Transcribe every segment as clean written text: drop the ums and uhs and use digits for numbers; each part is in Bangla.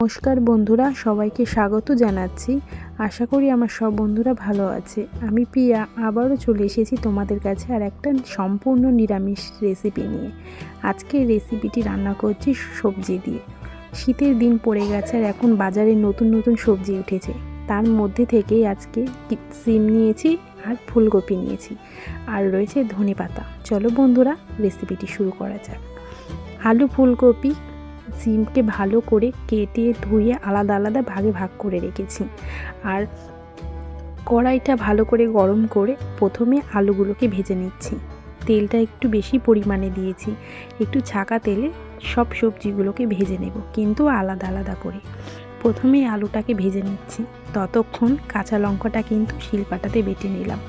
নমস্কার বন্ধুরা, সবাইকে স্বাগত জানাচ্ছি। আশা করি আমার সব বন্ধুরা ভালো আছে। আমি প্রিয়া আবারও চলে এসেছি তোমাদের কাছে আর একটা সম্পূর্ণ নিরামিষ রেসিপি নিয়ে। আজকের রেসিপিটি রান্না করছি সবজি দিয়ে। শীতের দিন পড়ে গেছে আর এখন বাজারে নতুন নতুন সবজি উঠেছে। তার মধ্যে থেকেই আজকে সিম নিয়েছি আর ফুলকপি নিয়েছি, আর রয়েছে ধনেপাতা। চলো বন্ধুরা, রেসিপিটি শুরু করা যাক। আলু, ফুলকপি, সিমকে ভালো করে কেটে ধুয়ে আলাদা আলাদা ভাগে ভাগ করে রেখেছি। আর কড়াইটা ভালো করে গরম করে প্রথমে আলুগুলোকে ভেজে নিচ্ছি। তেলটা একটু বেশি পরিমাণে দিয়েছি। একটু ছাকা তেলে সব সবজিগুলোকে ভেজে নেব, কিন্তু আলাদা আলাদা করে। প্রথমে আলুটাকে ভেজে নিচ্ছি, ততক্ষণ কাঁচা লঙ্কাটা কিন্তু শিলপাটাতে বেটে নিলাম।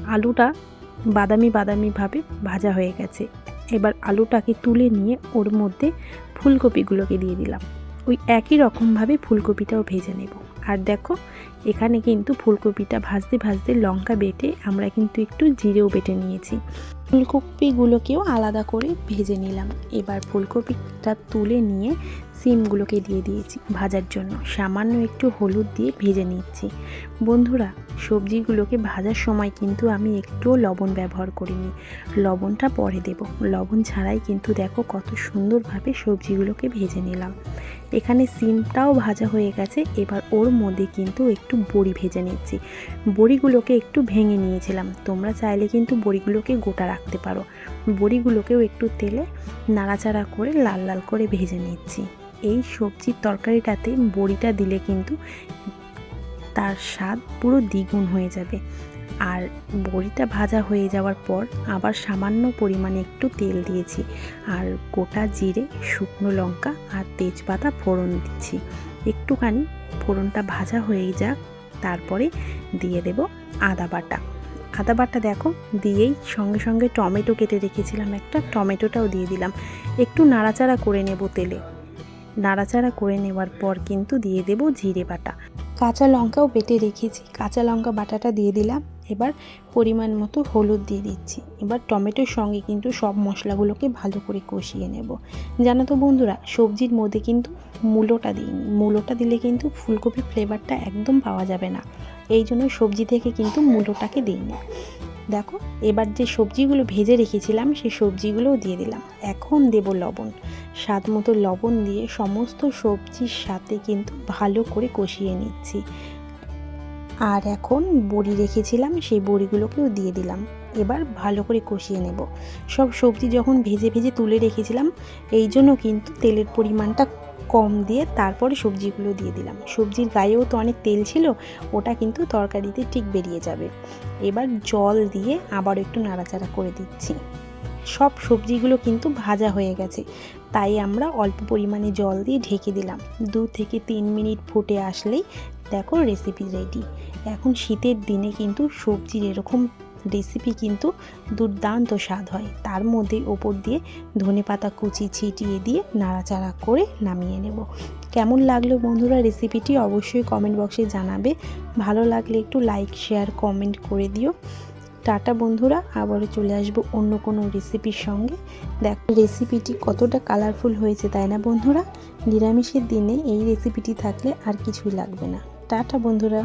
আলুটা বাদামি বাদামিভাবে ভাজা হয়ে গেছে। এবার আলুটাকে তুলে নিয়ে ওর মধ্যে ফুলকপিগুলোকে দিয়ে দিলাম। ওই একই রকমভাবে ফুলকপিটাও ভেজে নেব। আর দেখো, এখানে কিন্তু ফুলকপিটা ভাজতে ভাজতে লঙ্কা বেটে আমরা কিন্তু একটু জিরেও বেটে নিয়েছি। ফুলকপিগুলোকেও আলাদা করে ভেজে নিলাম। এবার ফুলকপিটা তুলে নিয়ে সিমগুলোকে দিয়ে দিয়েছি ভাজার জন্য। সামান্য একটু হলুদ দিয়ে ভেজে নিচ্ছি। বন্ধুরা, সবজিগুলোকে ভাজার সময় কিন্তু আমি একটুও লবণ ব্যবহার করিনি। লবণটা পরে দেব। লবণ ছাড়াই কিন্তু দেখো কত সুন্দরভাবে সবজিগুলোকে ভেজে নিলাম। এখানে সিমটাও ভাজা হয়ে গেছে। এবার ওর মধ্যে কিন্তু একটু বড়ি ভেজে নিচ্ছি। বড়িগুলোকে একটু ভেঙে নিয়েছিলাম। তোমরা চাইলে কিন্তু বড়িগুলোকে গোটা রাখতে পারো। বড়িগুলোকেও একটু তেলে নাড়াচাড়া করে লাল লাল করে ভেজে নিচ্ছি। এই সবজির তরকারিটাতে বড়িটা দিলে কিন্তু তার স্বাদ পুরো দ্বিগুণ হয়ে যাবে। আর বড়িটা ভাজা হয়ে যাওয়ার পর আবার সামান্য পরিমাণে একটু তেল দিয়েছি, আর গোটা জিরে, শুকনো লঙ্কা আর তেজপাতা ফোড়ন দিচ্ছি। একটুখানি ফোড়নটা ভাজা হয়ে যাক, তারপরে দিয়ে দেব আদা বাটা। আদা বাটা দেখো দিয়েই সঙ্গে সঙ্গে টমেটো কেটে রেখেছিলাম, একটা টমেটোটাও দিয়ে দিলাম। একটু নাড়াচাড়া করে নেব তেলে। নাড়াচাড়া করে নেওয়ার পর কিন্তু দিয়ে দেব জিরে বাটা। কাঁচা লঙ্কাও বেটে রেখেছি, কাঁচা লঙ্কা বাটাটা দিয়ে দিলাম। এবার পরিমাণ মতো হলুদ দিয়ে দিচ্ছি। এবার টমেটোর সঙ্গে কিন্তু সব মশলাগুলোকে ভালো করে কষিয়ে নেব। জানো তো বন্ধুরা, সবজির মধ্যে কিন্তু মূলোটা দিইনি। মূলোটা দিলে কিন্তু ফুলকপির ফ্লেভারটা একদম পাওয়া যাবে না। এই জন্য সবজি থেকে কিন্তু মূলোটাকে দিইনি। দেখো, এবার যে সবজিগুলো ভেজে রেখেছিলাম সেই সবজিগুলোও দিয়ে দিলাম। এখন দেব লবণ। স্বাদ মতো লবণ দিয়ে সমস্ত সবজির সাথে কিন্তু ভালো করে কষিয়ে নিচ্ছি। আর এখন বড়ি রেখেছিলাম, সেই বড়িগুলোকেও দিয়ে দিলাম। এবার ভালো করে কষিয়ে নেব। সব সবজি যখন ভেজে ভেজে তুলে রেখেছিলাম, এই জন্য কিন্তু তেলের পরিমাণটা কম দিয়ে তারপরে সবজিগুলো দিয়ে দিলাম। সবজির গায়েও তো অনেক তেল ছিল, ওটা কিন্তু তরকারিতে ঠিক বেরিয়ে যাবে। এবার জল দিয়ে আবার একটু নাড়াচাড়া করে দিচ্ছি। সব সবজিগুলো কিন্তু ভাজা হয়ে গেছে, তাই আমরা অল্প পরিমাণে জল দিয়ে ঢেকে দিলাম। 2 থেকে 3 মিনিট ফুটে আসলেই দেখো রেসিপি রেডি। এখন শীতের দিনে কিন্তু সবজির এরকম রেসিপি কিন্তু দুর্দান্ত স্বাদ হয়। তার মধ্যে ওপর দিয়ে ধনেপাতা কুচি ছিটিয়ে দিয়ে নাড়াচাড়া করে নামিয়ে নেব। কেমন লাগলো বন্ধুরা রেসিপিটি অবশ্যই কমেন্ট বক্সে জানাবে। ভালো লাগলে একটু লাইক, শেয়ার, কমেন্ট করে দিও। টাটা বন্ধুরা, আবারও চলে আসবো অন্য কোনো রেসিপির সঙ্গে। দেখো রেসিপিটি কতটা কালারফুল হয়েছে, তাই না বন্ধুরা? নিরামিষের দিনে এই রেসিপিটি থাকলে আর কিছুই লাগবে না। টাটা বন্ধুরা।